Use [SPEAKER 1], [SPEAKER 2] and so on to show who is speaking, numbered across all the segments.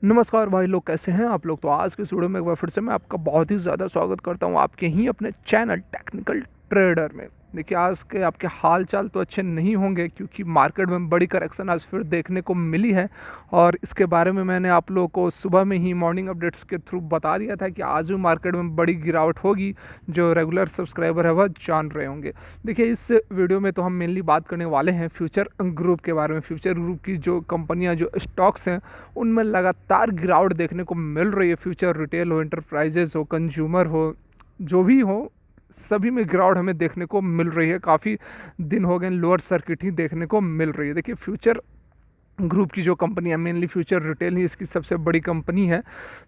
[SPEAKER 1] नमस्कार भाई लोग, कैसे हैं आप लोग। तो आज के इस वीडियो में एक बार फिर से मैं आपका बहुत ही ज़्यादा स्वागत करता हूं आपके ही अपने चैनल टेक्निकल ट्रेडर में। देखिए, आज के आपके हाल चाल तो अच्छे नहीं होंगे क्योंकि मार्केट में बड़ी करेक्शन आज फिर देखने को मिली है। और इसके बारे में मैंने आप लोगों को सुबह में ही मॉर्निंग अपडेट्स के थ्रू बता दिया था कि आज भी मार्केट में बड़ी गिरावट होगी। जो रेगुलर सब्सक्राइबर है वह जान रहे होंगे। देखिए, इस वीडियो में तो हम मेनली बात करने वाले हैं फ्यूचर ग्रुप के बारे में। फ्यूचर ग्रुप की जो कंपनियां, जो स्टॉक्स हैं, उनमें लगातार गिरावट देखने को मिल रही है। फ्यूचर रिटेल हो, इंटरप्राइजेज हो, कंज्यूमर हो, जो भी हो, सभी में गिरावट हमें देखने को मिल रही है। काफ़ी दिन हो गए लोअर सर्किट ही देखने को मिल रही है। देखिए, फ्यूचर ग्रुप की जो कंपनी है, मेनली फ्यूचर रिटेल ही इसकी सबसे बड़ी कंपनी है।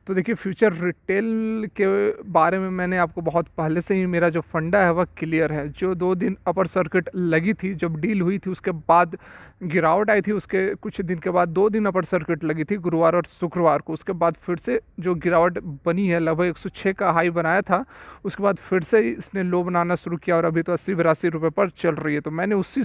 [SPEAKER 1] तो देखिए, फ्यूचर रिटेल के बारे में मैंने आपको बहुत पहले से ही, मेरा जो फंडा है वह क्लियर है। जो 2 दिन अपर सर्किट लगी थी, जब डील हुई थी उसके बाद गिरावट आई थी, उसके कुछ दिन के बाद 2 दिन अपर सर्किट लगी थी, गुरुवार और शुक्रवार को। उसके बाद फिर से जो गिरावट बनी है, लगभग 106 का हाई बनाया था, उसके बाद फिर से इसने लो बनाना शुरू किया और अभी तो 80-82 रुपये पर चल रही है। तो मैंने उसी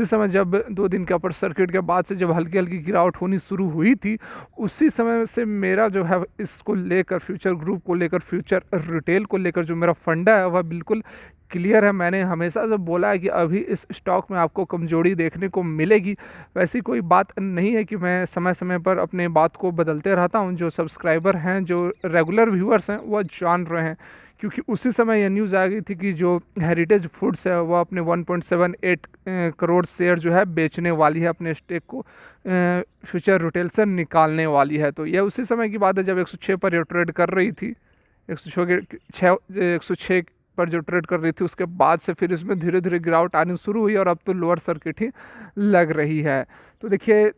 [SPEAKER 1] समय जब 2 दिन के अपर सर्किट के बाद से जब हल्की हल्की गिरावट होनी शुरू हुई थी, उसी समय से मेरा जो है इसको लेकर, फ्यूचर ग्रुप को लेकर, फ्यूचर रिटेल को लेकर जो मेरा फंडा है वह बिल्कुल क्लियर है। मैंने हमेशा से बोला है कि अभी इस स्टॉक में आपको कमजोरी देखने को मिलेगी। वैसी कोई बात नहीं है कि मैं समय समय पर अपने बात को बदलते रहता हूं। जो सब्सक्राइबर हैं, जो रेगुलर व्यूअर्स हैं, वह जान रहे हैं। क्योंकि उसी समय यह न्यूज़ आ गई थी कि जो हेरिटेज फूड्स है वह अपने 1.78 करोड़ शेयर जो है बेचने वाली है, अपने स्टेक को फ्यूचर रिटेल से निकालने वाली है। तो यह उसी समय की बात है जब 106 पर यह ट्रेड कर रही थी। 106 पर जो ट्रेड कर रही थी, उसके बाद से फिर इसमें धीरे धीरे गिरावट आनी शुरू हुई और अब तो लोअर सर्किट ही लग रही है। तो देखिए,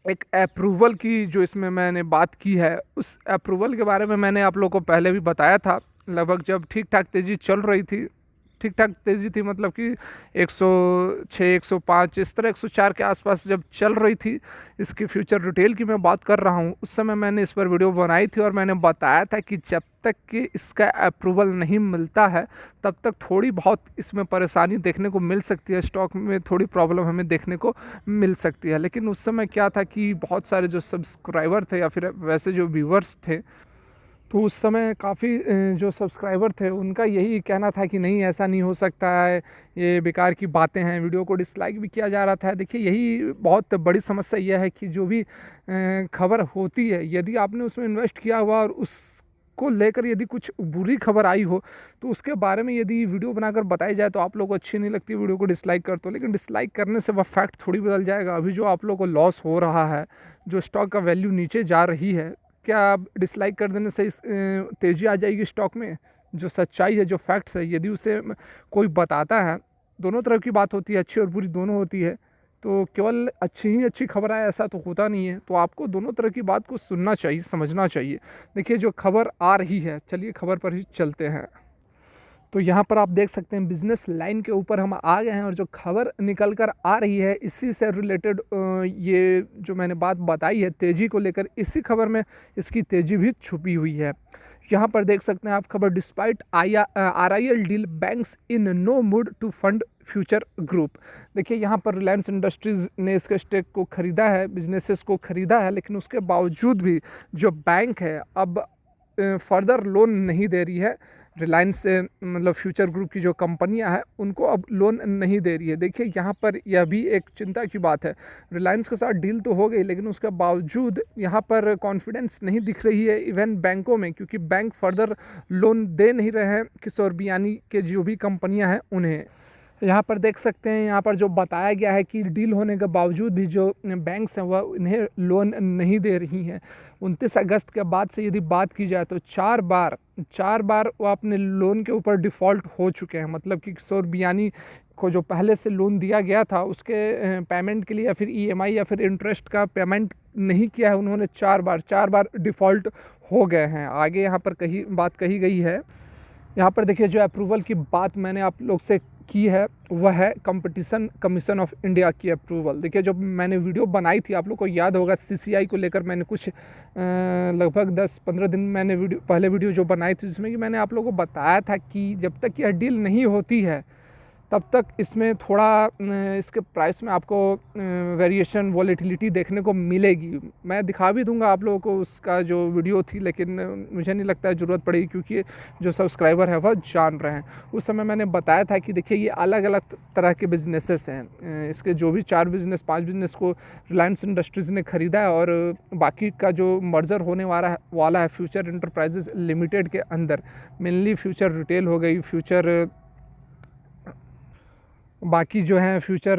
[SPEAKER 1] एक अप्रूवल की जो इसमें मैंने बात की है, उस अप्रूवल के बारे में मैंने आप लोगों को पहले भी बताया था। लगभग जब ठीक ठाक तेज़ी चल रही थी, ठीक ठाक तेज़ी थी मतलब कि 106, 105, इस तरह 104 के आसपास जब चल रही थी, इसकी फ्यूचर रिटेल की मैं बात कर रहा हूँ, उस समय मैंने इस पर वीडियो बनाई थी और मैंने बताया था कि जब तक कि इसका अप्रूवल नहीं मिलता है तब तक थोड़ी बहुत इसमें परेशानी देखने को मिल सकती है, स्टॉक में थोड़ी प्रॉब्लम हमें देखने को मिल सकती है। लेकिन उस समय क्या था कि बहुत सारे जो सब्सक्राइबर थे या फिर वैसे जो व्यूवर्स थे, तो उस समय काफ़ी जो सब्सक्राइबर थे उनका यही कहना था कि नहीं, ऐसा नहीं हो सकता है, ये बेकार की बातें हैं। वीडियो को डिसलाइक भी किया जा रहा था। देखिए, यही बहुत बड़ी समस्या यह है कि जो भी खबर होती है, यदि आपने उसमें इन्वेस्ट किया हुआ और उसको लेकर यदि कुछ बुरी खबर आई हो, तो उसके बारे में यदि वीडियो बनाकर बताई जाए तो आप लोग को अच्छी नहीं लगती, वीडियो को डिसलाइक कर दो। लेकिन डिसलाइक करने से वह फैक्ट थोड़ी बदल जाएगा। अभी जो आप लोग को लॉस हो रहा है, जो स्टॉक का वैल्यू नीचे जा रही है, क्या आप डिसलाइक कर देने से तेज़ी आ जाएगी स्टॉक में? जो सच्चाई है, जो फैक्ट्स है, यदि उसे कोई बताता है, दोनों तरफ की बात होती है, अच्छी और बुरी दोनों होती है। तो केवल अच्छी ही अच्छी खबर आए ऐसा तो होता नहीं है। तो आपको दोनों तरह की बात को सुनना चाहिए, समझना चाहिए। देखिए, जो खबर आ रही है, चलिए खबर पर ही चलते हैं। तो यहाँ पर आप देख सकते हैं बिजनेस लाइन के ऊपर हम आ गए हैं और जो खबर निकल कर आ रही है, इसी से रिलेटेड ये जो मैंने बात बताई है तेज़ी को लेकर, इसी खबर में इसकी तेज़ी भी छुपी हुई है। यहाँ पर देख सकते हैं आप खबर, despite RIL deal, banks in no mood to fund Future Group. देखिए, यहाँ पर रिलायंस इंडस्ट्रीज़ ने इसके स्टेक को ख़रीदा है, बिजनेसेस को ख़रीदा है, लेकिन उसके बावजूद भी जो बैंक है अब फर्दर लोन नहीं दे रही है। रिलायंस से मतलब फ्यूचर ग्रुप की जो कंपनियां हैं उनको अब लोन नहीं दे रही है। देखिए, यहाँ पर यह भी एक चिंता की बात है। रिलायंस के साथ डील तो हो गई, लेकिन उसके बावजूद यहाँ पर कॉन्फिडेंस नहीं दिख रही है इवन बैंकों में, क्योंकि बैंक फर्दर लोन दे नहीं रहे हैं किशोर बियानी के जो भी कंपनियां हैं उन्हें। यहाँ पर देख सकते हैं, यहाँ पर जो बताया गया है कि डील होने के बावजूद भी जो बैंक्स हैं वह इन्हें लोन नहीं दे रही हैं। 29 अगस्त के बाद से यदि बात की जाए तो चार बार वो अपने लोन के ऊपर डिफ़ॉल्ट हो चुके हैं। मतलब कि किशोर बियानी को जो पहले से लोन दिया गया था उसके पेमेंट के लिए या फिर EMI या फिर इंटरेस्ट का पेमेंट नहीं किया है उन्होंने। चार बार डिफ़ॉल्ट हो गए हैं। आगे यहाँ पर बात कही गई है। यहाँ पर देखिए, जो अप्रूवल की बात मैंने आप लोग से की है वह है कंपटीशन कमीशन ऑफ इंडिया की अप्रूवल। देखिए, जब मैंने वीडियो बनाई थी, आप लोग को याद होगा, CCI को लेकर मैंने कुछ लगभग 10-15 दिन मैंने पहले वीडियो जो बनाई थी, जिसमें कि मैंने आप लोगों को बताया था कि जब तक यह डील नहीं होती है तब तक इसमें थोड़ा इसके प्राइस में आपको वेरिएशन वॉलेटिलिटी देखने को मिलेगी। मैं दिखा भी दूंगा आप लोगों को उसका जो वीडियो थी, लेकिन मुझे नहीं लगता है ज़रूरत पड़ेगी, क्योंकि जो सब्सक्राइबर है वह जान रहे हैं। उस समय मैंने बताया था कि देखिए ये अलग अलग तरह के बिजनेसेस हैं। इसके जो भी 4 बिज़नेस 5 बिज़नेस को रिलायंस इंडस्ट्रीज़ ने ख़रीदा है, और बाकी का जो मर्जर होने वाला है फ्यूचर इंटरप्राइजेज लिमिटेड के अंदर, मेनली फ्यूचर रिटेल हो गई, फ्यूचर बाकी जो हैं फ्यूचर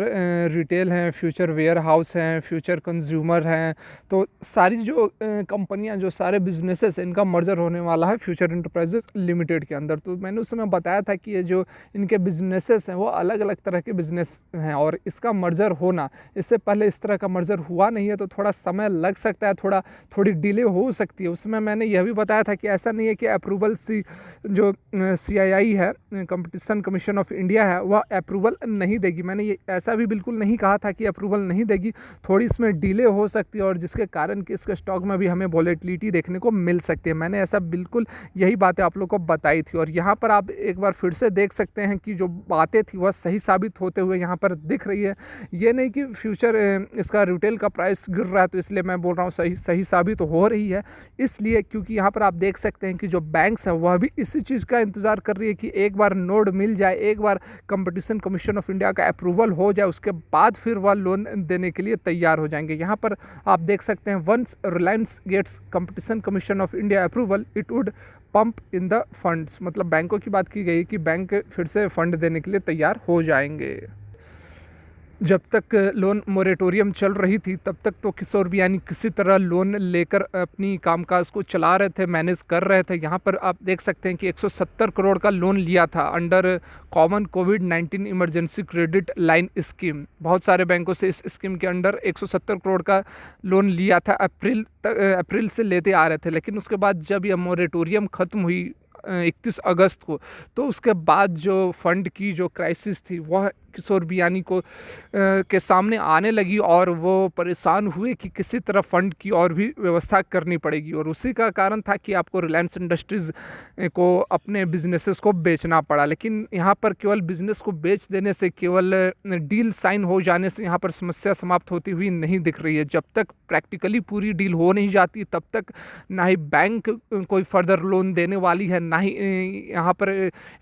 [SPEAKER 1] रिटेल हैं, फ्यूचर वेयर हाउस हैं, फ्यूचर कंज्यूमर हैं। तो सारी जो कंपनियां, जो सारे बिजनेसेस, इनका मर्जर होने वाला है फ्यूचर इंटरप्राइजेस लिमिटेड के अंदर। तो मैंने उस समय बताया था कि ये जो इनके बिजनेसेस हैं वो अलग अलग तरह के बिजनेस हैं, और इसका मर्जर होना, इससे पहले इस तरह का मर्जर हुआ नहीं है, तो थोड़ा समय लग सकता है, थोड़ी डिले हो सकती है। उसमें मैंने यह भी बताया था कि ऐसा नहीं है कि अप्रूवल जो CII है, कंपटीशन कमीशन ऑफ इंडिया है, वह अप्रूवल नहीं देगी। मैंने ये ऐसा भी बिल्कुल नहीं कहा था कि अप्रूवल नहीं देगी, थोड़ी इसमें डिले हो सकती है, और जिसके कारण कि इसके स्टॉक में भी हमें वॉलेटिलिटी देखने को मिल सकती है। मैंने ऐसा बिल्कुल यही बातें आप लोग को बताई थी, और यहाँ पर आप एक बार फिर से देख सकते हैं कि जो बातें थी वह सही साबित होते हुए यहाँ पर दिख रही है। ये नहीं कि फ्यूचर इसका रिटेल का प्राइस गिर रहा है तो इसलिए मैं बोल रहा हूँ सही साबित हो रही है, इसलिए क्योंकि यहाँ पर आप देख सकते हैं कि जो बैंक्स है वह भी इसी चीज़ का इंतज़ार कर रही है कि एक बार नोड मिल जाए, एक बार कंपटीशन कमीशन ऑफ इंडिया का अप्रूवल हो जाए, उसके बाद फिर वह लोन देने के लिए तैयार हो जाएंगे। यहाँ पर आप देख सकते हैं, once Reliance gets Competition Commission of India approval it would pump in the funds, मतलब बैंकों की बात की गई कि बैंक फिर से फंड देने के लिए तैयार हो जाएंगे। जब तक लोन मोरेटोरियम चल रही थी तब तक तो किशोर बियानी किसी तरह लोन लेकर अपनी कामकाज को चला रहे थे, मैनेज कर रहे थे। यहाँ पर आप देख सकते हैं कि 170 करोड़ का लोन लिया था अंडर कॉमन कोविड-19 इमरजेंसी क्रेडिट लाइन स्कीम। बहुत सारे बैंकों से इस स्कीम के अंडर 170 करोड़ का लोन लिया था, अप्रैल से लेते आ रहे थे। लेकिन उसके बाद जब यह मोरेटोरियम ख़त्म हुई 31 अगस्त को, तो उसके बाद जो फंड की जो क्राइसिस थी वह किशोर बियानी को के सामने आने लगी, और वो परेशान हुए कि किसी तरह फंड की और भी व्यवस्था करनी पड़ेगी। और उसी का कारण था कि आपको रिलायंस इंडस्ट्रीज़ को अपने बिजनेसेस को बेचना पड़ा। लेकिन यहाँ पर केवल बिजनेस को बेच देने से, केवल डील साइन हो जाने से यहाँ पर समस्या समाप्त होती हुई नहीं दिख रही है। जब तक प्रैक्टिकली पूरी डील हो नहीं जाती तब तक ना ही बैंक कोई फर्दर लोन देने वाली है, ना ही यहाँ पर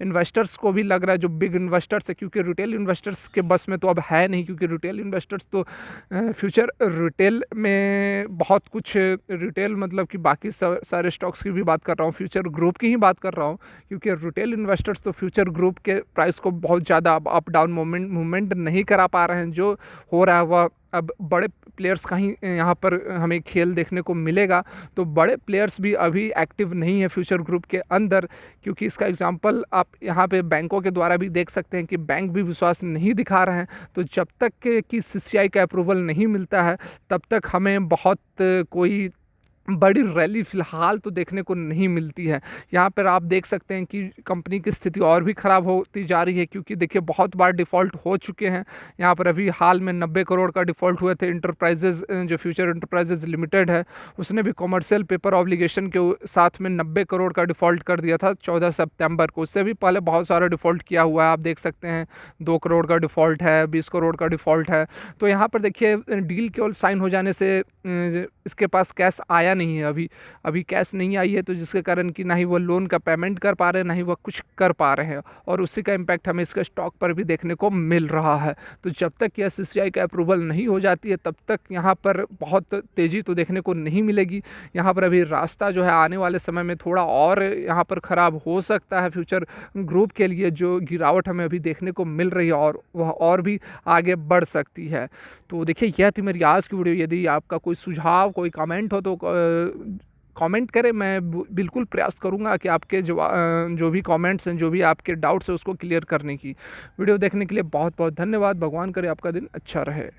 [SPEAKER 1] इन्वेस्टर्स को भी लग रहा है, जो बिग इन्वेस्टर्स है, क्योंकि रिटेल इन्वेस्टर्स के बस में तो अब है नहीं, क्योंकि रिटेल इन्वेस्टर्स तो फ्यूचर रिटेल में बहुत कुछ, रिटेल मतलब कि बाकी सारे स्टॉक्स की भी बात कर रहा हूँ, फ्यूचर ग्रुप की ही बात कर रहा हूँ, क्योंकि रिटेल इन्वेस्टर्स तो फ्यूचर ग्रुप के प्राइस को बहुत ज़्यादा अप डाउन मूवमेंट नहीं करा पा रहे हैं। जो हो रहा है वह अब बड़े प्लेयर्स का ही यहाँ पर हमें खेल देखने को मिलेगा। तो बड़े प्लेयर्स भी अभी एक्टिव नहीं है फ्यूचर ग्रुप के अंदर, क्योंकि इसका एग्जांपल आप यहाँ पे बैंकों के द्वारा भी देख सकते हैं कि बैंक भी विश्वास नहीं दिखा रहे हैं। तो जब तक कि CCI का अप्रूवल नहीं मिलता है तब तक हमें बहुत कोई बड़ी रैली फ़िलहाल तो देखने को नहीं मिलती है। यहाँ पर आप देख सकते हैं कि कंपनी की स्थिति और भी ख़राब होती जा रही है, क्योंकि देखिए बहुत बार डिफ़ॉल्ट हो चुके हैं। यहाँ पर अभी हाल में 90 करोड़ का डिफ़ॉल्ट हुए थे। इंटरप्राइजेज़ जो फ्यूचर इंटरप्राइजेज़ लिमिटेड है उसने भी कॉमर्शियल पेपर ऑब्लिगेशन के साथ में 90 करोड़ का डिफ़ॉल्ट कर दिया था 14 सितंबर को। उससे भी पहले बहुत सारा डिफ़ॉल्ट किया हुआ है, आप देख सकते हैं 2 करोड़ का डिफ़ॉल्ट है, 20 करोड़ का डिफ़ॉल्ट है। तो यहाँ पर देखिए डील केवल साइन हो जाने से इसके पास कैश आया नहीं है, अभी कैश नहीं आई है, तो जिसके कारण कि ना ही वो लोन का पेमेंट कर पा रहे हैं, ना ही वो कुछ कर पा रहे हैं, और उसी का इम्पैक्ट हमें इसके स्टॉक पर भी देखने को मिल रहा है। तो जब तक यह CCI का अप्रूवल नहीं हो जाती है तब तक यहाँ पर बहुत तेज़ी तो देखने को नहीं मिलेगी। यहाँ पर अभी रास्ता जो है आने वाले समय में थोड़ा और यहाँ पर ख़राब हो सकता है फ्यूचर ग्रुप के लिए। जो गिरावट हमें अभी देखने को मिल रही है और वह और भी आगे बढ़ सकती है। तो देखिए यह थी मेरी आज की वीडियो। यदि आपका कोई सुझाव, कोई कमेंट हो तो कमेंट करें, मैं बिल्कुल प्रयास करूंगा कि आपके जो भी कमेंट्स हैं, जो भी आपके डाउट्स हैं उसको क्लियर करने की। वीडियो देखने के लिए बहुत बहुत धन्यवाद। भगवान करे आपका दिन अच्छा रहे।